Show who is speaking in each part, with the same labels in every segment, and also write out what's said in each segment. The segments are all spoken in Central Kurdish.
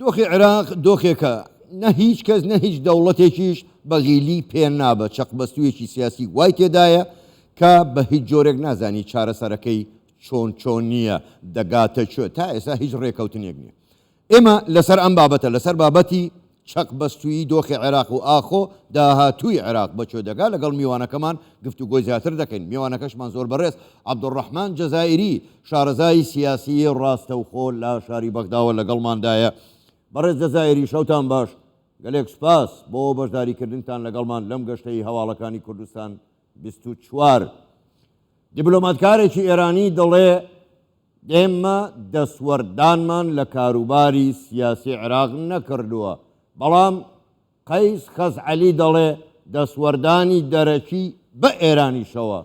Speaker 1: دۆخی عێراق دۆخێکە نە هیچ کەس نە هیچ دەوڵەتێکیش بەغیلی پێ نابە چەقبەستوویەکی سیاسی وای تێدایە کە بە هیچ جۆرێک نازانی چارەسەرەکەی چۆن نییە دەگاتە چۆ تا ئێستا هیچ ڕێکەوتنێک نییە. ئێمە لەسەر ئەم بابەتە لەسەر بابەتی چەقبەستووی دۆخی عێراق و ئاخۆ داهاتووی عێراق بەچۆ دەگا لەگەڵ میوانەکەمان گفتوگۆی زیاتر دەکەین. میوانەکەشمان زۆر بەڕێز عەبدوڕەحمان جەزائیری شارەزای سیاسی ڕاستەوخۆ لە شاری بەغداوە لەگەڵماندایە. بەڕێز جەزائیری شەوتان باش، گەلێک سوپاس بۆ بەشداریکردنتان لەگەڵمان لەم گەشتەی هەواڵەکانی کوردستان 24. دیبلۆماتکارێکی ئێرانی دەڵێ ئێمە دەسوەردانمان لە کاروباری سیاسی عێراق نەکردووە، بەڵام قەیس خەزعەلی دەڵێ دەسوەردانی دەرەکی بە ئێرانیشەوە.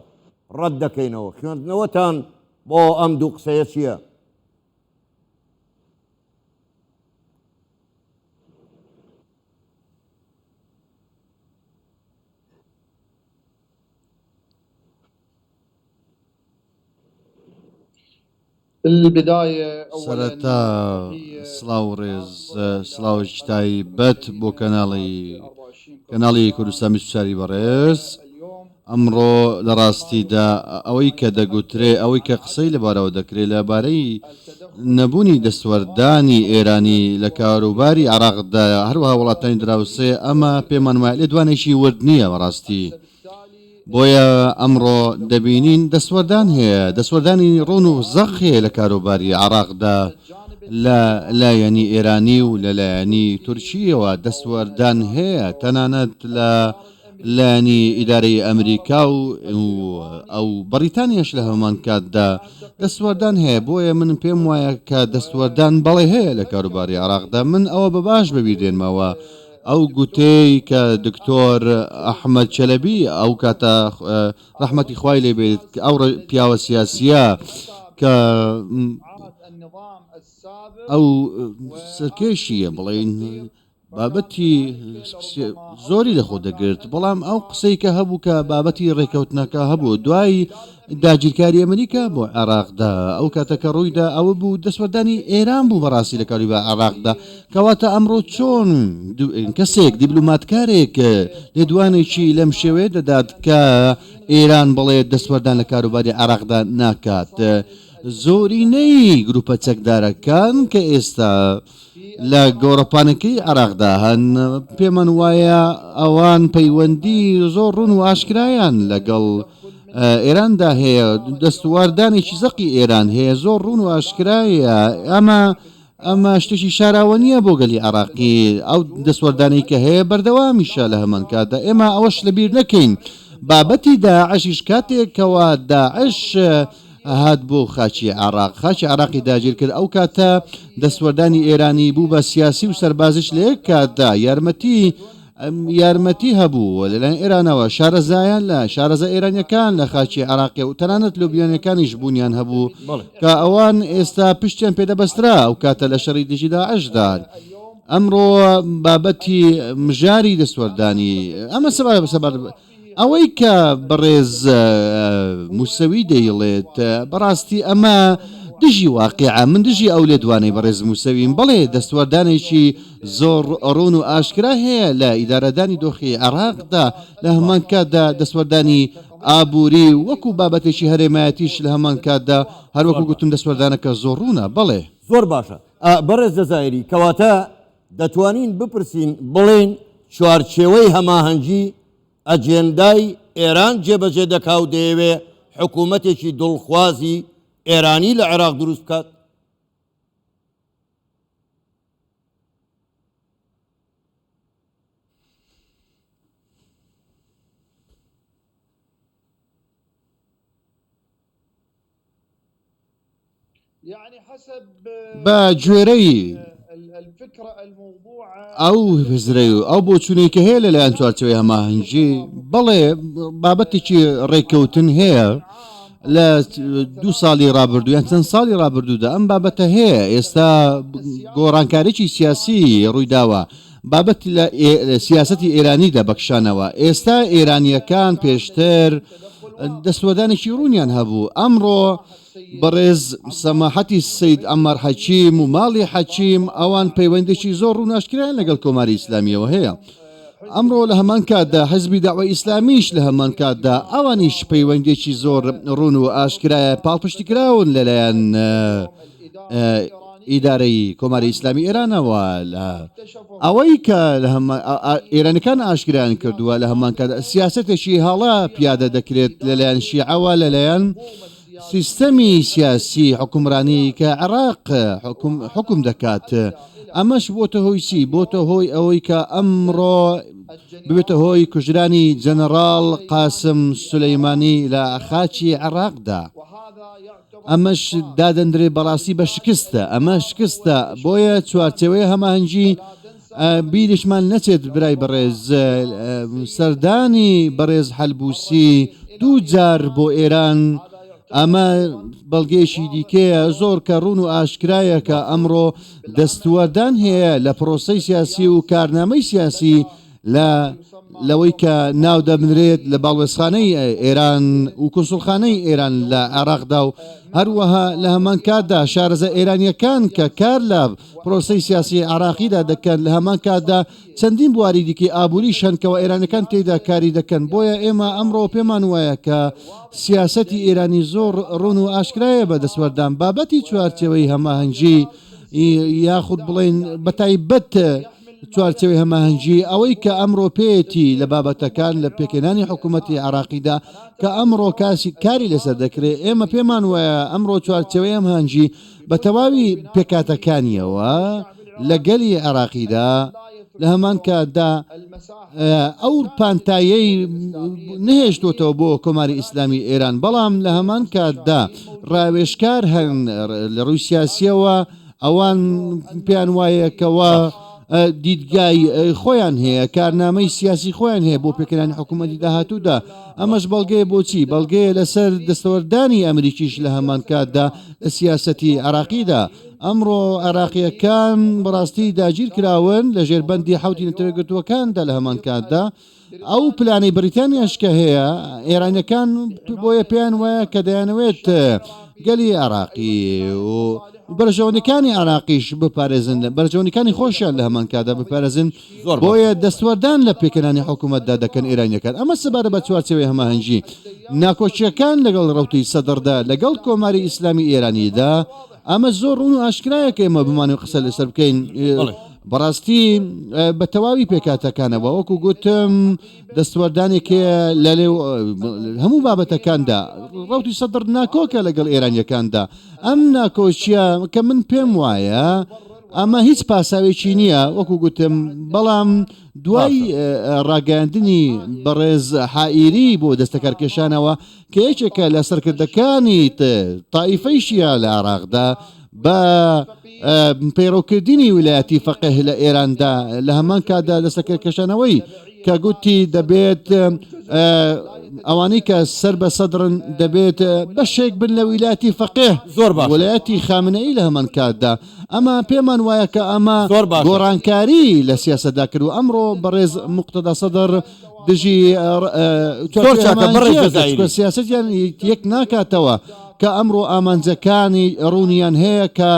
Speaker 1: ڕەت دەکەینەوە. خوێندنەوەتان بۆ ئەم دوو قسەیە چییە؟
Speaker 2: سەرەتا سڵاو ڕێز سڵاوێکی تایبەت بۆ کەناڵی کوردستان 24 بەڕێز. ئەمڕۆ لە ڕاستیدا ئەوەی کە دەگوترێ ئەوەی کە قسەی لەبارەوە دەکرێت لەبارەی نەبوونی دەسوەردانی ئێرانی لە کاروباری عێراقدا هەروەها وڵاتانی دراوسێ ئەمە پێمان وایە لێ دوانێکی ورد نییە بەڕاستی. بۆیە ئەمڕۆ دەبینین دەسوەردان هەیە، دەسوەردانی ڕۆن و زەق هەیە لە کاروباری عێراقدا لە لایەنی ئێرانی و لە لایەنی تورکیەوە دەسوەردان هەیە، تەنانەت لە لایەنی ئیدارەی ئەمریکا و ئەو بەریتانیاش لە هەمان کاتدا دەسوەردان هەیە. بۆیە من پێم وایە کە دەسوەردان بەڵێ هەیە لە کاروباری عێراقدا. من ئەوە بە باش ببیرێنمەوە ئەو گوتەی کە دکتۆر ئەحمەد چەلەبی ئەو کاتە ڕەحمەتی خوای لێ بێت ئەو پیاوە سیاسیە کە ئەو سەرکێشیە بڵێن بابەتی زۆری لەخۆ دەگرت، بەڵام ئەو قسەی کە هەبوو کە بابەتی ڕێکەوتنەکە هەبوو دوای داگیرکاری ئەمریکا بۆ عێراقدا ئەو کاتەکە ڕوویدا ئەوە بوو دەسوەردانی ئێران بوو بەڕاستی لە کاروباری عێراقدا. کەواتە ئەمڕۆ چۆن کەسێک دیبلۆماتکارێک لێدوانێکی لەم شێوەیە دەدات کە ئێران بڵێ دەسوەردان لە کاروباری عێراقدا ناکات؟ زۆرینەی گروپە چەکدارەکان کە ئێستا لە گۆڕەپانەکەی عێراقدا هەن پێمان وایە ئەوان پەیوەندی زۆر ڕوون و ئاشکرایان لەگەڵ ئێراندا هەیە، دەستواردانێکی زەقی ئێران هەیە زۆر ڕوون و ئاشکرایە. ئەمە شتێکی شاراوە نییە بۆ گەلی عێراقی. ئەو دەسوەردانی کە هەیە بەردەوامیشە لە هەمان کاتدا. ئێمە ئەوەش لەبیر نەکەین بابەتی داعشیش کاتێکەوە داعش هات بۆ خاچی عێراق، خاچی عێراقی داگیر کرد، ئەو کاتە دەسوەردانی ئێرانی بوو بە سیاسی و سەربازش لە یەک کاتدا یارمەتی هەبوو لەلایەن ئێرانەوە شارەزایان لە شارەزە ئێرانیەکان لە خاچی عێراقی و تەنانەت لۆبیۆنەکانیش بوونیان هەبوو کە ئەوان ئێستا پشتیان پێدەبەسترا ئەو کاتە لە شەڕی دژی داعشدا. ئەمڕۆ بابەتی مژاری دەسوەردانی ئەمە سەبار ئەوەی کە بەڕێز موسەوی دەیڵێت بەڕاستی ئەمە دژی واقعە، من دژی ئەو لێدوانەی بەڕێز موسەویم بڵێ دەستوەردانێکی زۆر ڕۆن و ئاشکرا هەیە لە ئیدارەدانی دۆخی عێراقدا لە هەمان کاتدا دەسوەردانی ئابووری وەکو بابەتێکی هەرێمایەتیش لە هەمان کاتدا هەروەکو گوتم دەسوەردانەکە زۆر ڕوونە. بەڵێ
Speaker 1: زۆر باشە. بەڕێز جەزائیری کەواتە دەتوانین بپرسین بڵێن چوارچێوەی هەماهەنگی ئەجێندای ئێران جێبەجێ دەکا و دەیەوێ حکوومەتێکی دڵخوازی ئێرانی لە عێراق دروست بکات؟
Speaker 2: بە گوێرەی ئەو هزرەی و ئەو بۆچوونەی کە هەیە لەلایەن چوارچێوەی هەماهەنگی بەڵێ بابەتێکی ڕێککەوتن هەیە لە 2 ساڵی ڕابردوو یان چەند ساڵی ڕابردوودا ئەم بابەتە هەیە. ئێستا گۆڕانکاریی سیاسی ڕوویداوە بابەتی لە سیاسەتی ئێرانیدا بەکشانەوە. ئێستا ئێرانیەکان پێشتر دەستوەدانێکی ڕوونیان هەبوو. ئەمڕۆ بەڕێز سەماحەتی سید ئەمەر حەکیم و ماڵی حەکیم ئەوان پەیوەندێکی زۆر ڕووناشکرایان لەگەڵ کۆماری ئیسلامیەوە هەیە. ئەمڕۆ لە هەمان کاتدا حزبی داوای ئیسلامیش لە هەمان کاتدا ئەوانیش پەیوەندێکی زۆر ڕوون و ئاشکرایە پاڵپشتی کراون لەلایەن ئیدارەی کۆماری ئیسلامی ئێرانەوە ئەوەی کە ئێرانەکان ئاشکرایان کردووە لە هەمان کات سیاسەتێکی هەڵا پیادە دەکرێت لەلایەن شیعەوە لەلایەن سیستەمی سیاسی حکومڕانی کە عێراق حکوم دەکات. ئەمەش بۆتە هۆی چی؟ بۆتە هۆی ئەوەی کە ئەمڕۆ ببێتە هۆی کوژرانی جەنەڕاڵ قاسم سولەیمانی لە خاچی عێراقدا. ئەمەش دادەندرێ بەڕاستی بە شکستە، ئەمە شکستە. بۆیە چوارچەوەی هەماهەنگی بیرشمان نەچێت برای بەڕێز سەردانی بەڕێز حەلبووسی دوو جار بۆ ئێران. ئەمە بەڵگەیەکی دیکەیە زۆر کە ڕوون و ئاشکرایە کە ئەمڕۆ دەستوەردان هەیە لە پرۆسەی سیاسی و کارنامەی سیاسی لەوەی کە ناو دەبنرێت لە باڵوێزخانەی ئێران و کونسوڵخانەی ئێران لە عێراقدا و هەروەها لە هەمان کاتدا شارەزە ئێرانیەکان کە کار لە پرۆسەی سیاسی عراقیدا دەکەن لە هەمان کاتدا چەندین بواری دیکەی ئابووری شەنکەوە ئێرانەکان تێدا کاری دەکەن. بۆیە ئێمە ئەمڕۆ پێمان وایە کە سیاسەتی ئێرانی زۆر ڕوون و ئاشکرایە بە دەسوەردان بابەتی چوارچەوەی هەماهەنگی یاخود بڵێن بەتایبەت چوارچەوەی هەماهەنگی ئەوەی کە ئەمڕۆ پێیەتی لە بابەتەکان لە پێکێنانی حکوومەتی عراقیدا کە ئەمڕۆ کاری لەسەر دەکرێت. ئێمە پێمان وایە ئەمڕۆ چوارچەوەی هەماهەنگی بە تەواوی پێکاتەکانیەوە لەگەلی عراقیدا لە هەمان کاتدا ئەو پانتایەی نهێشتوتەوە بۆ کۆماری ئیسلامی ئێران، بەڵام لە هەمان کاتدا ڕاوێژکار هەن لە ڕووی سیاسیەوە ئەوان پێیان وایەکەوە دیدگای خۆیان هەیە، کارنامەی سیاسی خۆیان هەیە بۆ پێکردانی حکوومەتی داهاتوودا. ئەمەش بەڵگەیە بۆچی؟ بەڵگەیە لەسەر دەستەوەردانی ئەمریکیش لە هەمان کاتدا لە سیاسەتی عراقیدا. ئەمڕۆ عراقیەکان بەڕاستی داگیر کراون لە ژێربەندی حوتی نەتەوەیەکگرتووەکاندا لە هەمان کاتدا. ئەو پلانەی بریتانیاش کە هەیە ئێرانەکان بۆیە پێیان وایە کە دەیانەوێت گەلی عراقی و بەرژەوەندەکانی عراقیش بپارێزن، بەرژەوەندەکانی خۆشیان لە هەمان کاتدا بپارێزن. بۆیە دەستوەردان لە پێکردانی حکوومەتدا دەکەن ئێرانیەکان. ئەمە سەبارە بە چوارچەوەی هەماهەنگی ناکۆچیەکان لەگەڵ ڕەوتی سەدردا لەگەڵ کۆماری ئیسلامی ئێرانیدا ئەمە زۆر ڕوون و ئاشکرایە کە ئێمە بمانێ قسە لەسەر بکەین. بەڕاستی بە تەواوی پێکاتەکانەوە وەکو گوتم دەستوەردانێکە لە هەموو بابەتەکاندا ڕەوتی سەدر ناکۆکە لەگەڵ ئێرانیەکاندا. ئەم ناکۆچیە کە من پێم وایە ئەمە هیچ پاساوێکی نییە وەکو گوتم، بەڵام دوای ڕاگەاندنی بەڕێز حائیری بۆ دەستەکارکێشانەوە کە یەکێکە لە سەرکردەکانی تائیفەی شیعە لە عێراقدا بە پەیڕەوکردنی ویلایەتی فەقێه لە ئێراندا لە هەمان کاتدا لە سەرکردەکێشانەوەی کە گوتی دەبێت ئەوانەی کە سەر بە سەدرن دەبێت بەشێک بن لە ویلایەتی فەقێه
Speaker 1: زۆر باش
Speaker 2: ویلایەتی خامنەئی لە هەمان کاتدا. ئەمە پێمان وایە کە ئەمە گۆڕانکاری لە سیاسەتدا کرد و ئەمڕۆ بەڕێز موقتەدا سەدر دژی سیاسەتیان یەک ناکاتەوە کە ئەمڕۆ ئامانجەکانی ڕوونیان هەیە کە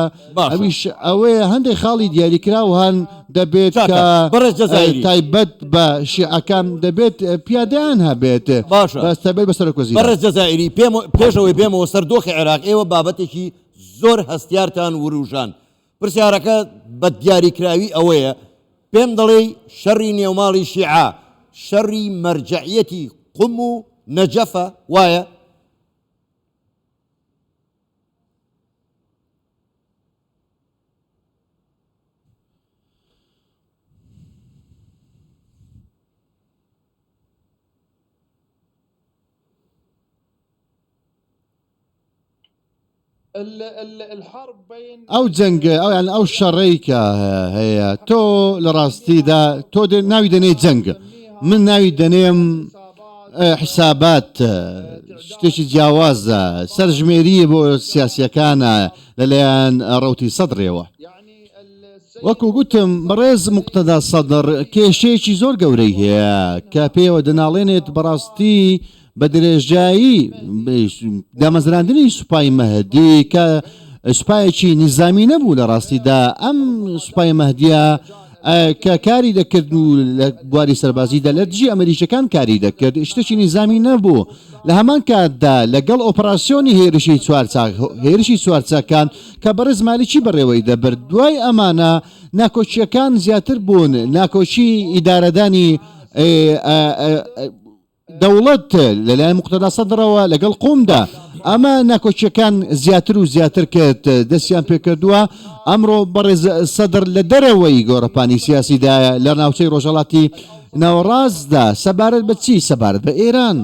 Speaker 2: ئەویش ئەوەیە هەندێک خاڵی دیاریکراو هەن دەبێت کە تایبەت بە شیعەکان دەبێت پیادەیان هەبێت بەستەبێت بەسەر کوزی
Speaker 1: بەڕێز جەزائیری پێشەوەی بێمەوە سەردۆخی عێراق ئێوە بابەتێکی زۆر هەستیارتان وروژان. پرسیارەکە بە دیاریکراوی ئەوەیە پێم دەڵێ شەڕی نێوماڵی شیعە شەڕی مەرجەعیەتی قوم و نەجەفە وایە؟
Speaker 2: ئەو جەنگە ئەو یان ئەو شەڕێکە هەیە تۆ لە ڕاستیدا تۆ ناوی دەنێ جەنگ، من ناوی دەنێم حسابات، شتێکی جیاوازە، سەرژمێری بۆ سیاسیەکانە لەلایەن ڕەوتی سەدرێەوە. وەکو گوتم بەڕێز موقتەدا سەدر کێشەیەکی زۆر گەورەی هەیە کە پێوە دەناڵێنێت بەڕاستی بە درێژایی دامەزراندنی سوپای مەهدی کە سوپایەکی نظامی نەبوو لە ڕاستیدا ئەم سوپای مەهدیە کە کاری دەکرد و لە بواری سەربازیدا لە دژی ئەمریکەکان کاری دەکرد شتێکی نظامی نەبوو لە هەمان کاتدا لەگەڵ ئۆپراسیۆنی هێرشی چوارچاکان کە بەڕێز مالیکی بەڕێوەی دەبرد دوای ئەمانە ناکۆچیەکان زیاتر بوون ناکۆچی ئیدارەدانی دەوڵەت لەلایەن مقتەدا سەدرەوە لەگەڵ قومدا ئەمە ناکۆچیەکان زیاتر و زیاتر کرد دەستیان پێکردووە ئەمڕۆ بەڕێز سەدر لە دەرەوەی گۆڕەپانی سیاسیدایە لە ناوچەی ڕۆژهەڵاتی ناوەڕاستدا سەبارەت بە چی سەبارەت بە ئێران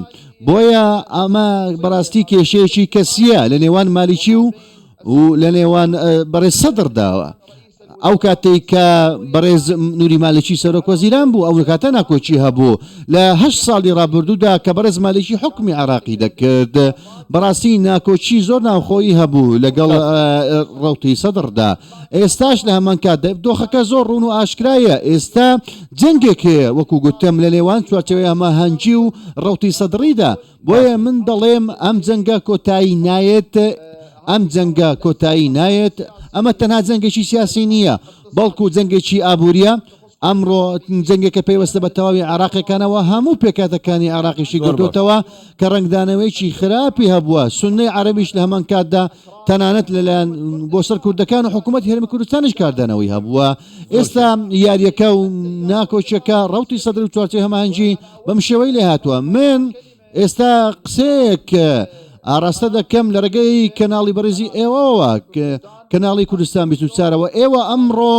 Speaker 2: بۆیە ئەمە بەڕاستی کێشەیەکی کەسیە لە نێوان مالیکی و لە نێوان بەڕێز سەدرداوە ئەو کاتێک کە بەڕێز نوری مالکی سەرۆک وەزیران بوو ئەو کاتە ناکۆچی هەبوو لە 8 ساڵی ڕابردوودا کە بەڕێز مالکی حکمی عراقی دەکرد بەڕاستی ناکۆچی زۆر ناوخۆیی هەبوو لەگەڵ ڕەوتی سەدردا ئێستاش لە هەمان کات دۆخەکە زۆر ڕوون و ئاشکرایە ئێستا جەنگێک هەیە وەکو گوتم لە نێوان چوارچەوەی هەماهەنگی و ڕەوتی سەدریدا بۆیە من دەڵێم ئەم جەنگە کۆتایی نایێت ئەم جەنگە کۆتایی نایێت ئەمە تەنها جەنگێکی سیاسی نییە بەڵکو جەنگێکی ئابوووریە ئەمڕۆ جەنگێکە پێوەستە بە تەواوی عراقیەکانەوە هەموو پێکاتەکانی عراقیشی گردوتەوە کە ڕنگدانەوەیکی خراپی هەبووە سونەی عەرەبیش لە هەمان کاتدا تەنانەت لەلایەن بۆ سەر کوردەکان و حکوومەت هێرمی کوردستانیش کاردانەوەی هەبووە ئێستا یاریەکە و ناکۆچیەکە ڕەوتی سەدر و چوارچێ هەماهەنگی بەم شێوەی لێ هاتووە من ئێستا قسەیەک ئاراستە دەکەم لە ڕێگەی کەناڵی بەڕێزی ئێوەوە کەناڵی کوردستان 24ەوە ئێوە ئەمڕۆ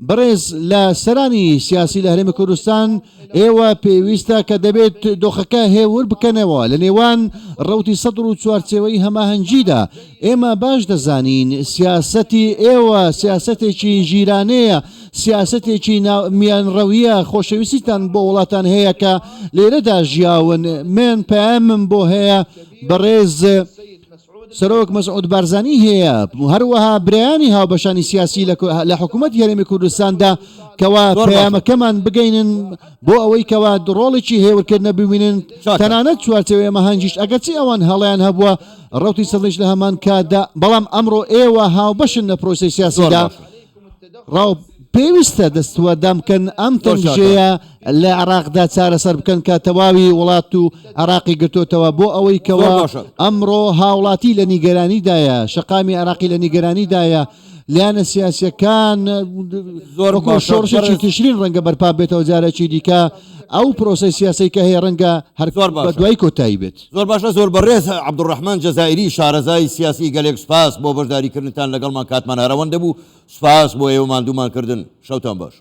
Speaker 2: بەڕێز لە سەرانی سیاسی لە هەرێمی کوردستان ئێوە پێویستە کە دەبێت دۆخەکە هێور بکەنەوە لە نێوان ڕەوتی سەدر و چوارچێوەی هەماهەنگیدا ئێمە باش دەزانین سیاسەتی ئێوە سیاسەتێکی ژیرانەیە سیاسەتێکی میانڕەویە خۆشەویستیتان بۆ وڵاتان هەیە کە لێرەدا ژیاون من پەیامم بۆ هەیە بەڕێز سەرۆک مەسعود بارزانی هەیە هەروەها برایانی هاوبەشانی سیاسی لە حکوومەت هەرێمی کوردستاندا کەوا پەیامەکەمان بگەینن بۆ ئەوەی کەوا ڕۆڵێکی هێورکردنە ببینن تەنانەت چوارچێوەی ئەمەهەنگیش ئەگەرچی ئەوان هەڵیان هەبووە ڕەوتی سەدریش لە هەمان کاتدا بەڵام ئەمڕۆ ئێوە هاوبەشن لە پرۆسەی سیاسیدا پێویستە دەستوەردام بکەن ئەم تەنگێیە لە عراقدا چارەسەر بکەن کە تەواوی وڵات و عراقی گرتوتەوە بۆ ئەوەی کەوا ئەمڕۆ هاوڵاتی لە نیگەرانیدایە شەقامی عراقی لە نیگەرانیدایە لیانە سیاسیەکان زۆرکۆ شۆڕشێکی تشرین ڕەنگە بەرپا بێتەوە جارێکی دیکە ئەو پرۆسی سیاسی کە هەیە ڕەنگە هەر بە دوای کۆتایی بێت
Speaker 1: زۆر باشە زۆر بەڕێز عەبدوڕەحمان جەزائیری شارەزای سیاسی گەلێک سوپاس بۆ بەشداریکردنتان لەگەڵمان کاتمان هەرەوەندە بوو سوپاس بۆ ئێوەمان دوومانکردن شەوتان باش